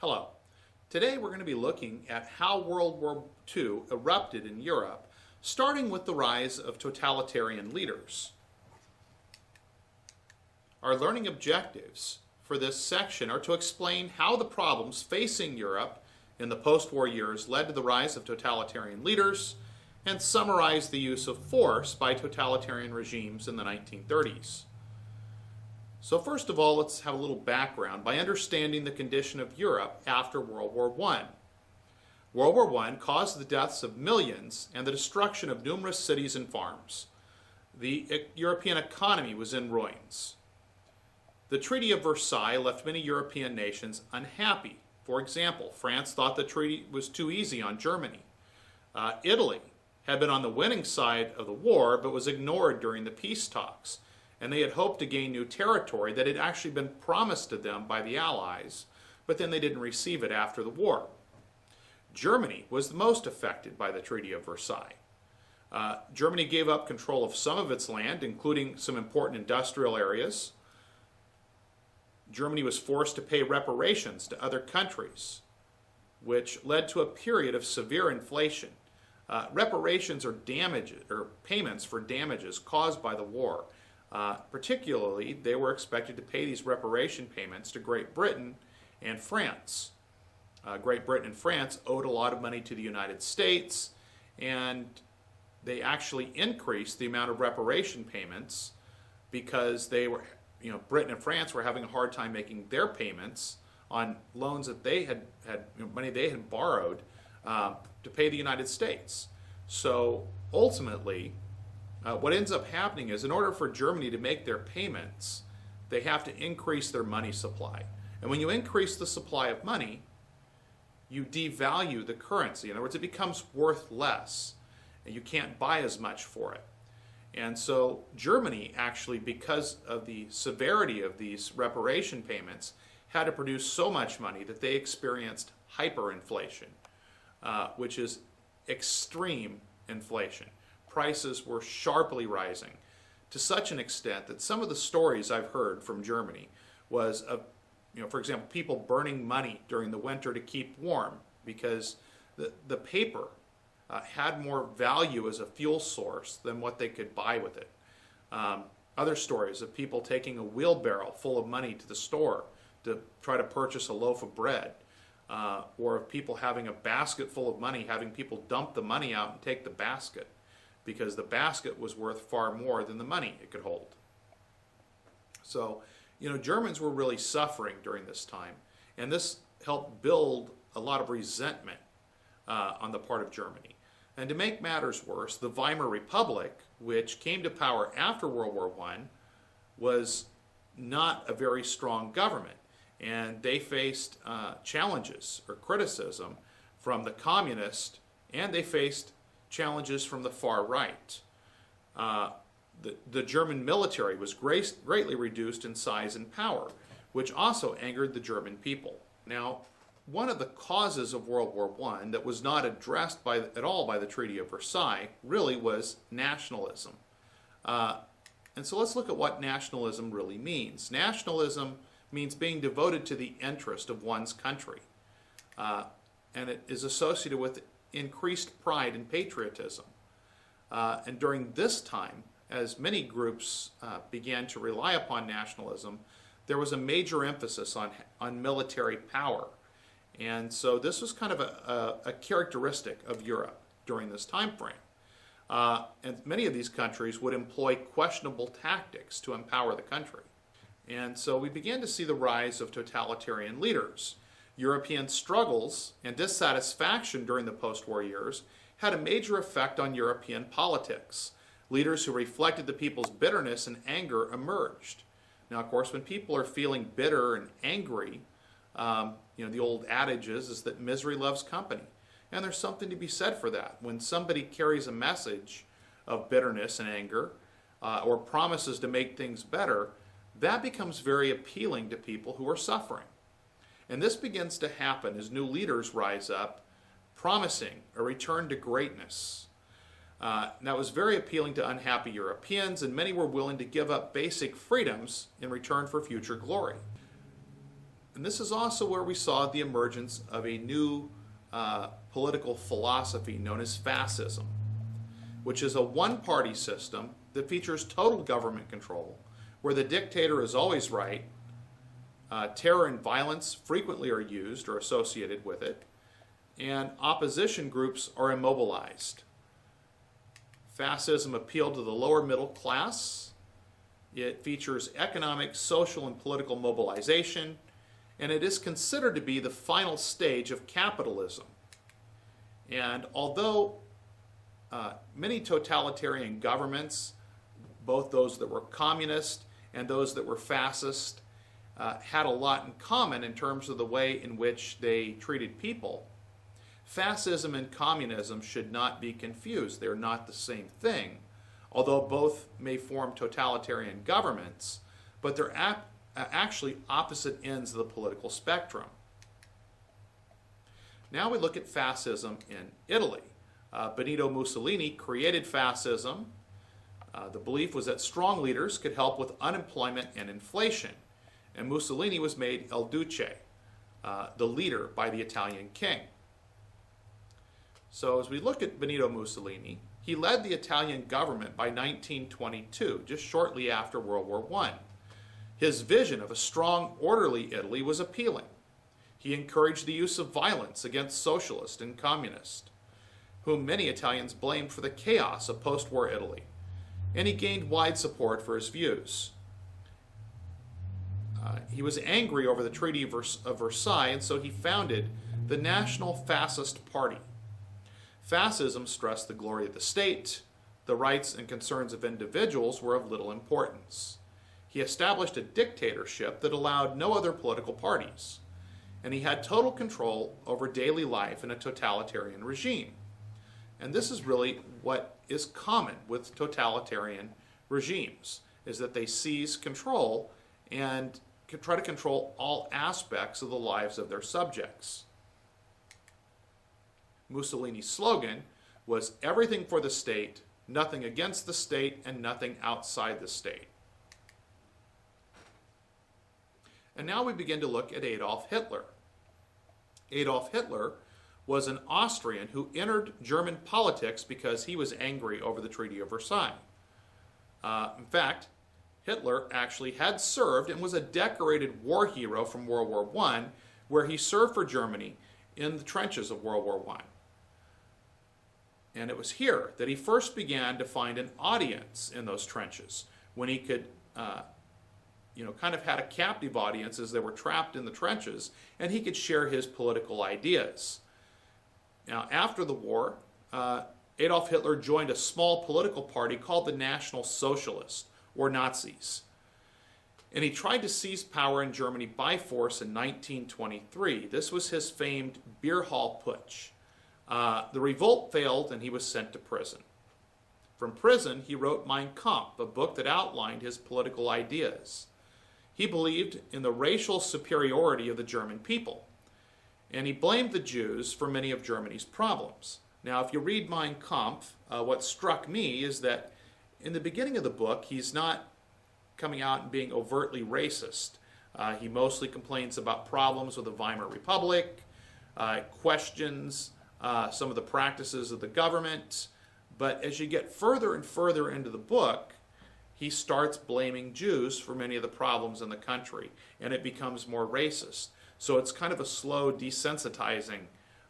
Hello. Today we're going to be looking at how World War II erupted in Europe, starting with the rise of totalitarian leaders. Our learning objectives for this section are to explain how the problems facing Europe in the post-war years led to the rise of totalitarian leaders, and summarize the use of force by totalitarian regimes in the 1930s. So first of all, let's have a little background by understanding the condition of Europe after World War I. World War I caused the deaths of millions and the destruction of numerous cities and farms. The European economy was in ruins. The Treaty of Versailles left many European nations unhappy. For example, France thought the treaty was too easy on Germany. Italy had been on the winning side of the war but was ignored during the peace talks, and they had hoped to gain new territory that had actually been promised to them by the Allies, but then they didn't receive it after the war. Germany was the most affected by the Treaty of Versailles. Germany gave up control of some of its land, including some important industrial areas. Germany was forced to pay reparations to other countries, which led to a period of severe inflation. Reparations are damages, or payments for damages caused by the war. Particularly, they were expected to pay these reparation payments to Great Britain and France. Great Britain and France owed a lot of money to the United States, and they actually increased the amount of reparation payments because they were, Britain and France were having a hard time making their payments on loans that they had money they had borrowed to pay the United States. So ultimately, what ends up happening is in order for Germany to make their payments, they have to increase their money supply. And when you increase the supply of money, you devalue the currency. In other words, it becomes worth less, and you can't buy as much for it. And so Germany actually, because of the severity of these reparation payments, had to produce so much money that they experienced hyperinflation, which is extreme inflation. Prices were sharply rising to such an extent that some of the stories I've heard from Germany was of, for example, people burning money during the winter to keep warm because the paper had more value as a fuel source than what they could buy with it. Other stories of people taking a wheelbarrow full of money to the store to try to purchase a loaf of bread, or of people having a basket full of money, having people dump the money out and take the basket, because the basket was worth far more than the money it could hold. So, Germans were really suffering during this time, and this helped build a lot of resentment on the part of Germany. And to make matters worse, the Weimar Republic, which came to power after World War I, was not a very strong government, and they faced challenges or criticism from the communists, and they faced challenges from the far right. The German military was greatly reduced in size and power, which also angered the German people. Now, one of the causes of World War I that was not addressed at all by the Treaty of Versailles really was nationalism. And so let's look at what nationalism really means. Nationalism means being devoted to the interest of one's country. And it is associated with increased pride and patriotism. And during this time, as many groups began to rely upon nationalism, there was a major emphasis on military power. And so this was kind of a characteristic of Europe during this time frame. And many of these countries would employ questionable tactics to empower the country. And so we began to see the rise of totalitarian leaders. European struggles and dissatisfaction during the post-war years had a major effect on European politics. Leaders who reflected the people's bitterness and anger emerged. Now, of course, when people are feeling bitter and angry, the old adage is that misery loves company. And there's something to be said for that. When somebody carries a message of bitterness and anger, or promises to make things better, that becomes very appealing to people who are suffering. And this begins to happen as new leaders rise up, promising a return to greatness. That was very appealing to unhappy Europeans, and many were willing to give up basic freedoms in return for future glory. And this is also where we saw the emergence of a new political philosophy known as fascism, which is a one-party system that features total government control, where the dictator is always right. Terror and violence frequently are used or associated with it, and opposition groups are immobilized. Fascism appealed to the lower middle class. It features economic, social, and political mobilization, and it is considered to be the final stage of capitalism. And although many totalitarian governments, both those that were communist and those that were fascist, had a lot in common in terms of the way in which they treated people, fascism and communism should not be confused. They're not the same thing, although both may form totalitarian governments, but they're actually opposite ends of the political spectrum. Now we look at fascism in Italy. Benito Mussolini created fascism. The belief was that strong leaders could help with unemployment and inflation, and Mussolini was made El Duce, the leader, by the Italian king. So as we look at Benito Mussolini, he led the Italian government by 1922, just shortly after World War I. His vision of a strong, orderly Italy was appealing. He encouraged the use of violence against socialists and communists, whom many Italians blamed for the chaos of post-war Italy, and he gained wide support for his views. He was angry over the Treaty of Versailles, and so he founded the National Fascist Party. Fascism stressed the glory of the state. The rights and concerns of individuals were of little importance. He established a dictatorship that allowed no other political parties, and he had total control over daily life in a totalitarian regime. And this is really what is common with totalitarian regimes, is that they seize control and try to control all aspects of the lives of their subjects. Mussolini's slogan was everything for the state, nothing against the state, and nothing outside the state. And now we begin to look at Adolf Hitler. Adolf Hitler was an Austrian who entered German politics because he was angry over the Treaty of Versailles. In fact, Hitler actually had served and was a decorated war hero from World War I, where he served for Germany in the trenches of World War I. And it was here that he first began to find an audience in those trenches, when he could kind of had a captive audience as they were trapped in the trenches, and he could share his political ideas. Now, after the war, Adolf Hitler joined a small political party called the National Socialists, or Nazis. And he tried to seize power in Germany by force in 1923. This was his famed beer hall putsch. The revolt failed, and he was sent to prison. From prison, he wrote Mein Kampf, a book that outlined his political ideas. He believed in the racial superiority of the German people, and he blamed the Jews for many of Germany's problems. Now, if you read Mein Kampf, what struck me is that in the beginning of the book, he's not coming out and being overtly racist. He mostly complains about problems with the Weimar Republic, questions some of the practices of the government, but as you get further and further into the book, he starts blaming Jews for many of the problems in the country, and it becomes more racist. So it's kind of a slow, desensitizing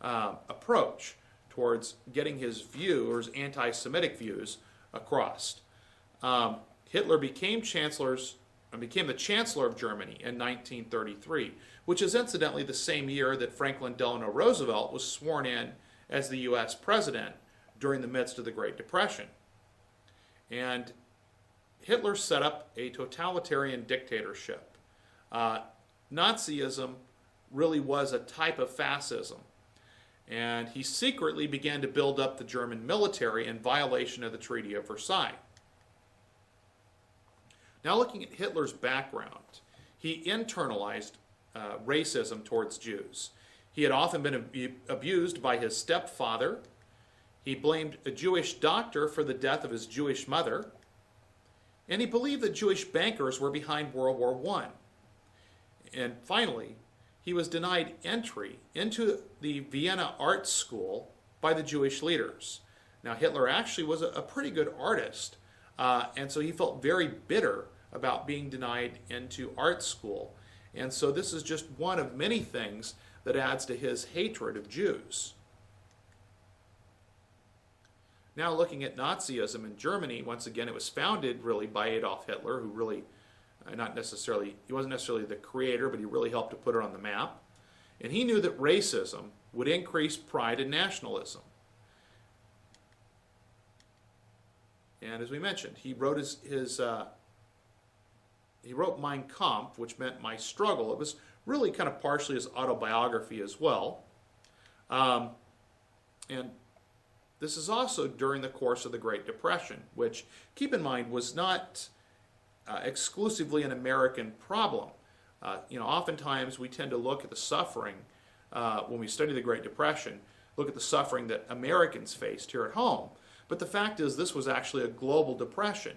approach towards getting his view, or his anti-Semitic views, across. Hitler became the Chancellor of Germany in 1933, which is incidentally the same year that Franklin Delano Roosevelt was sworn in as the U.S. President during the midst of the Great Depression. And Hitler set up a totalitarian dictatorship. Nazism really was a type of fascism, and he secretly began to build up the German military in violation of the Treaty of Versailles. Now, looking at Hitler's background, he internalized racism towards Jews. He had often been abused by his stepfather. He blamed a Jewish doctor for the death of his Jewish mother. And he believed that Jewish bankers were behind World War I. And finally, he was denied entry into the Vienna art school by the Jewish leaders. Now, Hitler actually was a pretty good artist, and so he felt very bitter about being denied into art school. And so this is just one of many things that adds to his hatred of Jews. Now, looking at Nazism in Germany, once again, it was founded really by Adolf Hitler, who really, he wasn't necessarily the creator, but he really helped to put it on the map. And he knew that racism would increase pride and nationalism. And as we mentioned, he wrote he wrote Mein Kampf, which meant my struggle. It was really kind of partially his autobiography as well. And this is also during the course of the Great Depression, which, keep in mind, was not exclusively an American problem. Oftentimes we tend to look at the suffering when we study the Great Depression, look at the suffering that Americans faced here at home. But the fact is, this was actually a global depression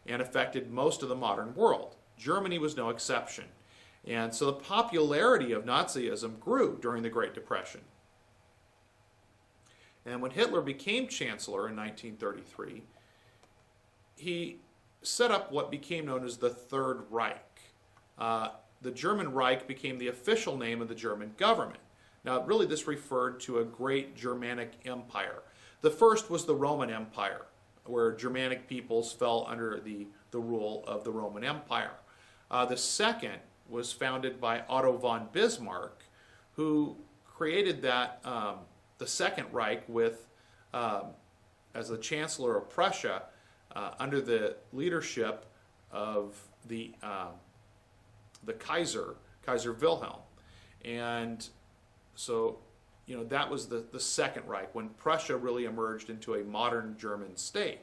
and affected most of the modern world. Germany was no exception. And so the popularity of Nazism grew during the Great Depression. And when Hitler became chancellor in 1933, he set up what became known as the Third Reich. The German Reich became the official name of the German government. Now, really, this referred to a great Germanic empire. The first was the Roman Empire, where Germanic peoples fell under the rule of the Roman Empire. The second was founded by Otto von Bismarck, who created that the Second Reich with, as the Chancellor of Prussia, under the leadership of the Kaiser Wilhelm. And so, that was the Second Reich, when Prussia really emerged into a modern German state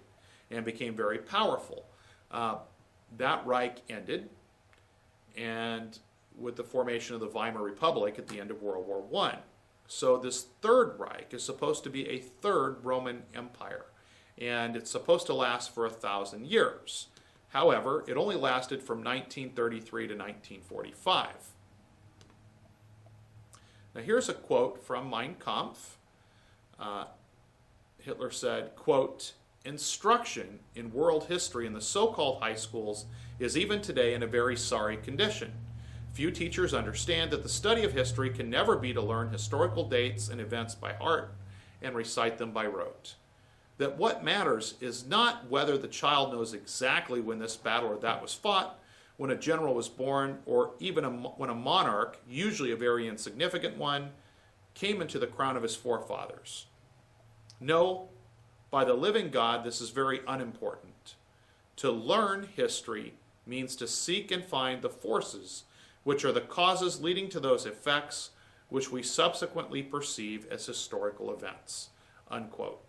and became very powerful. That Reich ended, and with the formation of the Weimar Republic at the end of World War I. So this Third Reich is supposed to be a third Roman Empire, and it's supposed to last for 1,000 years. However, it only lasted from 1933 to 1945. Now here's a quote from Mein Kampf. Hitler said, quote, "Instruction in world history in the so-called high schools is even today in a very sorry condition. Few teachers understand that the study of history can never be to learn historical dates and events by heart and recite them by rote. That what matters is not whether the child knows exactly when this battle or that was fought, when a general was born, or even when a monarch, usually a very insignificant one, came into the crown of his forefathers. No, by the living God, this is very unimportant. To learn history means to seek and find the forces which are the causes leading to those effects which we subsequently perceive as historical events." Unquote.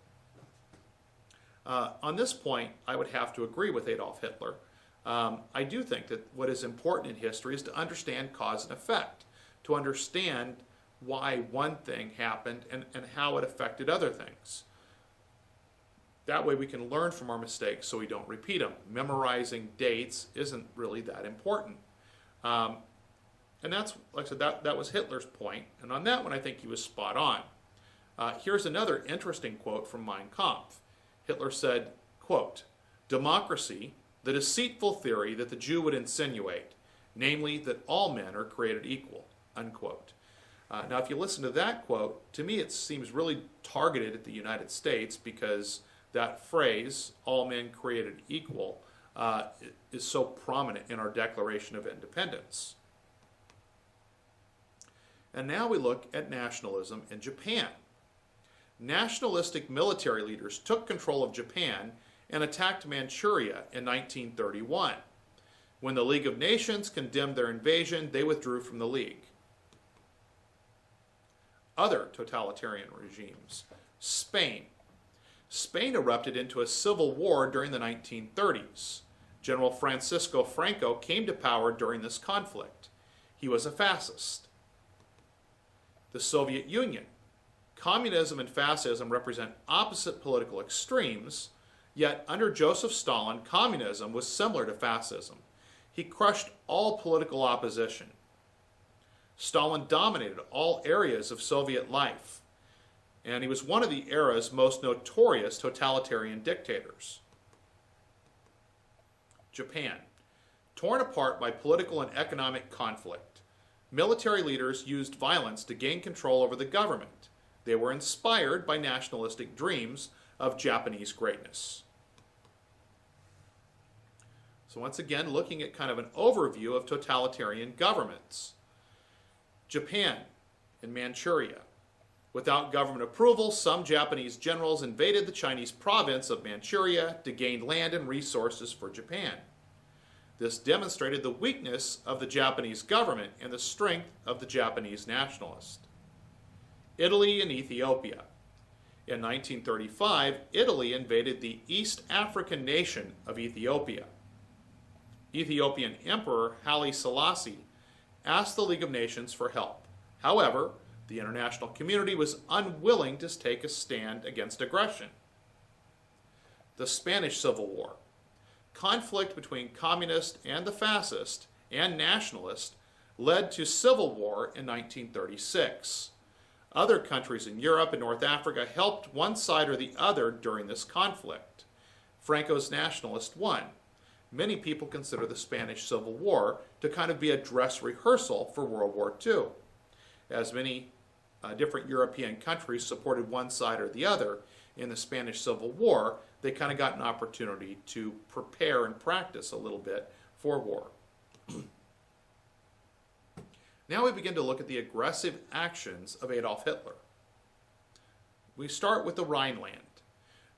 On this point, I would have to agree with Adolf Hitler. I do think that what is important in history is to understand cause and effect, to understand why one thing happened and how it affected other things. That way we can learn from our mistakes so we don't repeat them. Memorizing dates isn't really that important. And that's, like I said, that was Hitler's point. And on that one, I think he was spot on. Here's another interesting quote from Mein Kampf. Hitler said, quote, "Democracy, the deceitful theory that the Jew would insinuate, namely that all men are created equal," unquote. Now, if you listen to that quote, to me it seems really targeted at the United States, because that phrase, all men created equal, is so prominent in our Declaration of Independence. And now we look at nationalism in Japan. Nationalistic military leaders took control of Japan and attacked Manchuria in 1931. When the League of Nations condemned their invasion, they withdrew from the League. Other totalitarian regimes. Spain. Spain erupted into a civil war during the 1930s. General Francisco Franco came to power during this conflict. He was a fascist. The Soviet Union. Communism and fascism represent opposite political extremes, yet under Joseph Stalin, communism was similar to fascism. He crushed all political opposition. Stalin dominated all areas of Soviet life, and he was one of the era's most notorious totalitarian dictators. Japan. Torn apart by political and economic conflict, military leaders used violence to gain control over the government. They were inspired by nationalistic dreams of Japanese greatness. So once again, looking at kind of an overview of totalitarian governments. Japan and Manchuria. Without government approval, some Japanese generals invaded the Chinese province of Manchuria to gain land and resources for Japan. This demonstrated the weakness of the Japanese government and the strength of the Japanese nationalists. Italy and Ethiopia. In 1935, Italy invaded the East African nation of Ethiopia. Ethiopian Emperor Haile Selassie asked the League of Nations for help. However, the international community was unwilling to take a stand against aggression. The Spanish Civil War. Conflict between communist and the fascist and nationalist led to civil war in 1936. Other countries in Europe and North Africa helped one side or the other during this conflict. Franco's nationalists won. Many people consider the Spanish Civil War to kind of be a dress rehearsal for World War II. As many different European countries supported one side or the other in the Spanish Civil War, they kind of got an opportunity to prepare and practice a little bit for war. Now we begin to look at the aggressive actions of Adolf Hitler. We start with the Rhineland.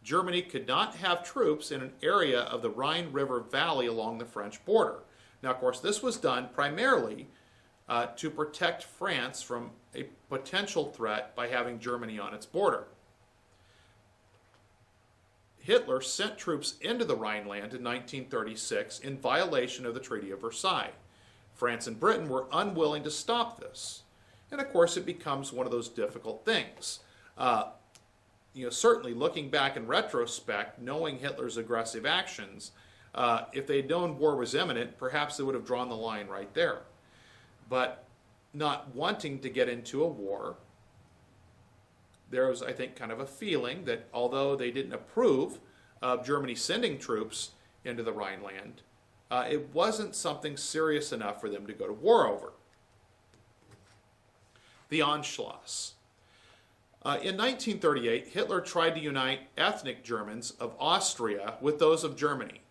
Germany could not have troops in an area of the Rhine River Valley along the French border. Now, of course, this was done primarily to protect France from a potential threat by having Germany on its border. Hitler sent troops into the Rhineland in 1936 in violation of the Treaty of Versailles. France and Britain were unwilling to stop this. And of course, it becomes one of those difficult things. Certainly looking back in retrospect, knowing Hitler's aggressive actions, if they'd known war was imminent, perhaps they would have drawn the line right there. But not wanting to get into a war, there was, I think, kind of a feeling that although they didn't approve of Germany sending troops into the Rhineland, it wasn't something serious enough for them to go to war over. The Anschluss. In 1938, Hitler tried to unite ethnic Germans of Austria with those of Germany.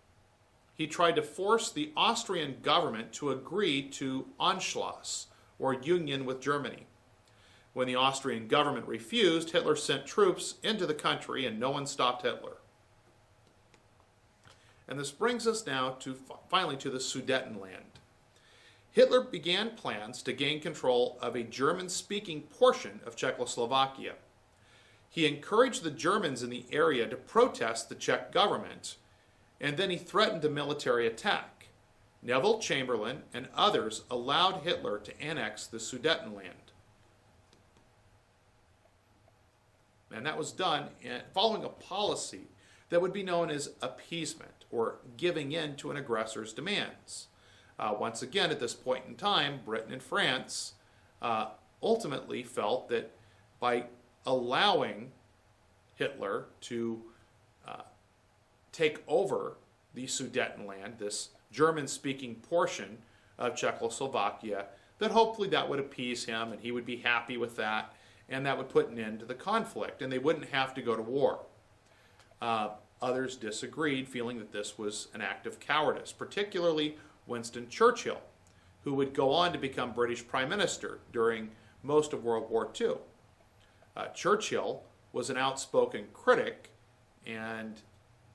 He tried to force the Austrian government to agree to Anschluss, or union with Germany. When the Austrian government refused, Hitler sent troops into the country and no one stopped Hitler. And this brings us now finally to the Sudetenland. Hitler began plans to gain control of a German-speaking portion of Czechoslovakia. He encouraged the Germans in the area to protest the Czech government, and then he threatened a military attack. Neville Chamberlain and others allowed Hitler to annex the Sudetenland. And that was done following a policy that would be known as appeasement, or giving in to an aggressor's demands. Once again, at this point in time, Britain and France ultimately felt that by allowing Hitler to take over the Sudetenland, this German-speaking portion of Czechoslovakia, that hopefully that would appease him and he would be happy with that, and that would put an end to the conflict, and they wouldn't have to go to war. Others disagreed, feeling that this was an act of cowardice, particularly Winston Churchill, who would go on to become British Prime Minister during most of World War II. Churchill was an outspoken critic and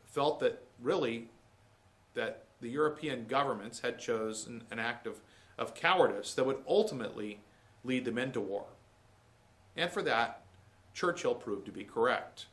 felt that really that the European governments had chosen an act of cowardice that would ultimately lead them into war. And for that, Churchill proved to be correct.